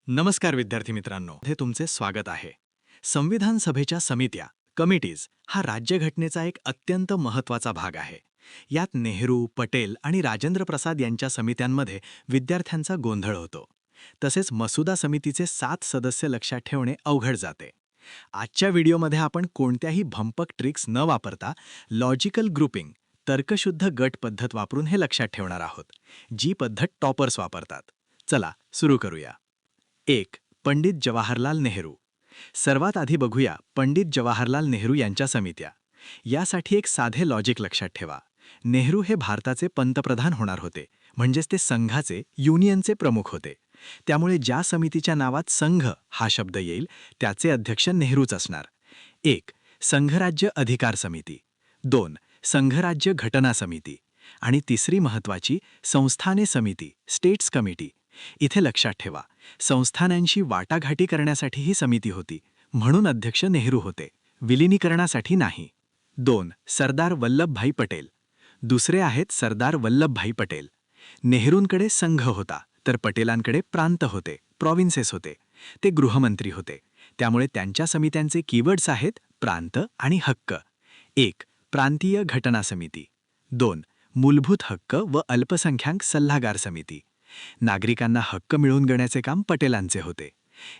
नमस्कार विद्यार्थी मित्रांनो, हे तुमचे स्वागत आहे. संविधान सभेच्या समित्या कमिटीज हा राज्यघटनेचा एक अत्यंत महत्त्वाचा भाग आहे. यात नेहरू, पटेल आणि राजेंद्र प्रसाद यांच्या समित्यांमध्ये विद्यार्थ्यांचा गोंधळ होतो. तसेच मसुदा समितीचे 7 सदस्य लक्षात ठेवणे अवघड जाते. आजच्या व्हिडिओमध्ये आपण कोणत्याही भंपक ट्रिक्स न वापरता लॉजिकल ग्रुपिंग तर्कशुद्ध गट पद्धत वापरून हे लक्षात ठेवणार आहोत, जी पद्धत टॉपर्स वापरतात. चला सुरू करूया. 1. पंडित जवाहरलाल नेहरू. सर्वात आधी बघूया पंडित जवाहरलाल नेहरू यांच्या समित्या. यासाठी एक साधे लॉजिक लक्षात ठेवा. नेहरू हे भारताचे पंतप्रधान होणार होते, म्हणजेच ते संघाचे, युनियनचे प्रमुख होते. त्यामुळे ज्या समितीच्या नावात संघ हा शब्द येईल त्याचे अध्यक्ष नेहरूच असणार. 1. संघराज्य अधिकार समिती. 2. संघराज्य घटना समिती. आणि तिसरी महत्त्वाची संस्थाने समिती, स्टेट्स कमिटी. इथे लक्षात ठेवा, संस्थानांशी वाटाघाटी करण्यासाठी ही समिती होती, म्हणून अध्यक्ष नेहरू होते, विलिनीकरणासाठी नाही. 2. सरदार वल्लभभाई पटेल. दुसरे आहेत सरदार वल्लभभाई पटेल. नेहरूंकडे संघ होता, तर पटेलांकडे प्रांत होते, प्रॉव्हिन्सेस होते. ते गृहमंत्री होते, त्यामुळे त्यांच्या समित्यांचे कीवर्ड्स आहेत प्रांत आणि हक्क. 1. प्रांतीय घटना समिती. 2. मूलभूत हक्क व अल्पसंख्याक सल्लागार समिती. नागरिकांना हक्क मिळवून देण्याचे काम पटेलांचे होते.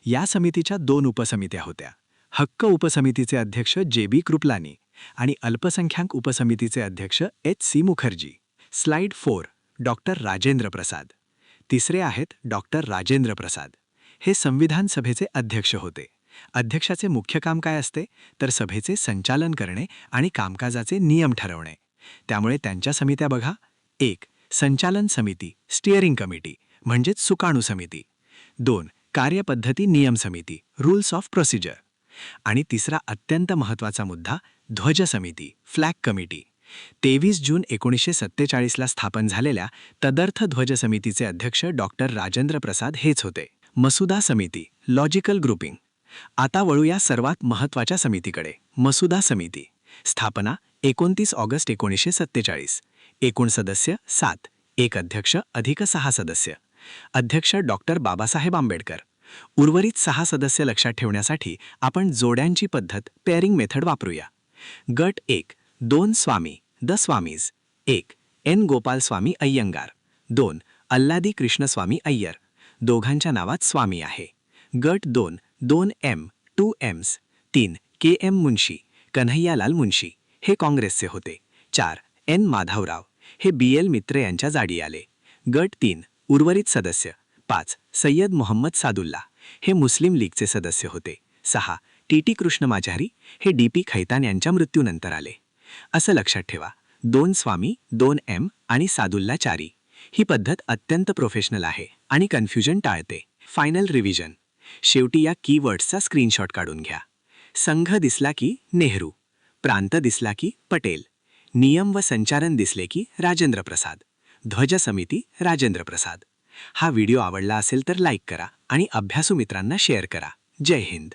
या समितीच्या 2 उपसमित्या होत्या. हक्क उपसमितीचे अध्यक्ष जे.बी. कृपलानी आणि अल्पसंख्याक उपसमितीचे अध्यक्ष एच.सी. मुखर्जी. स्लाइड 4. डॉक्टर राजेंद्र प्रसाद. तिसरे आहेत डॉक्टर राजेंद्र प्रसाद. हे संविधान सभेचे अध्यक्ष होते. अध्यक्षाचे मुख्य काम काय असते, तर सभेचे संचालन करणे आणि कामकाजाचे नियम ठरवणे. त्यामुळे त्यांच्या समित्या बघा. 1. संचालन समिती, स्टिअरिंग कमिटी म्हणजेच सुकाणू समिती. 2. कार्यपद्धती नियम समिती, रूल्स ऑफ प्रोसिजर. आणि तिसरा अत्यंत महत्त्वाचा मुद्दा ध्वज समिती, फ्लॅग कमिटी. 23 जून 1947ला स्थापन झालेल्या तदर्थ ध्वज समितीचे अध्यक्ष डॉक्टर राजेंद्र प्रसाद हेच होते. मसुदा समिती, लॉजिकल ग्रुपिंग. आता वळूया सर्वात महत्त्वाच्या समितीकडे, मसुदा समिती. स्थापना 29 ऑगस्ट 1947. एकूण सदस्य 7. एक अध्यक्ष अधिक 6 सदस्य. अध्यक्ष डॉक्टर बाबासाहेब आंबेडकर. उर्वरित 6 सदस्य लक्षात ठेवण्यासाठी आपण जोड्यांची पद्धत, पेअरिंग मेथड वापरूया. गट 1. 2 स्वामी, द स्वामीज. 1. एन गोपाल स्वामी अय्यंगार. 2. अल्लादी कृष्णस्वामी अय्यर. दोघांच्या नावात स्वामी आहे. गट 2. 2 एम, 2 एम्स. 3. के एम मुन्शी, कन्हैयालाल मुन्शी. हे काँग्रेसचे होते. 4. एन माधवराव. हे बी.एल. मित्र यांच्या जाडी आले. गट 3. उर्वरित सदस्य. 5. सय्यद मोहम्मद सादुल्ला. हे मुस्लिम लीगचे सदस्य होते. 6. टी.टी. कृष्णमाचारी. हे डी.पी. खैतान यांच्या मृत्यूनंतर आले. असं लक्षात ठेवा, 2 स्वामी, 2 एम आणि सादुल्लाचारी. ही पद्धत अत्यंत प्रोफेशनल आहे आणि कन्फ्युजन टाळते. Final revision. शेवटी या कीवर्ड्सचा स्क्रीनशॉट काढून घ्या. संघ दिसला की नेहरू, प्रांत दिसला की पटेल, नियम व संचालन दिसले की राजेंद्र प्रसाद, ध्वज समिती राजेंद्र प्रसाद. हा व्हिडिओ आवडला असेल तर लाईक करा आणि अभ्यासू मित्रांना शेअर करा. जय हिंद.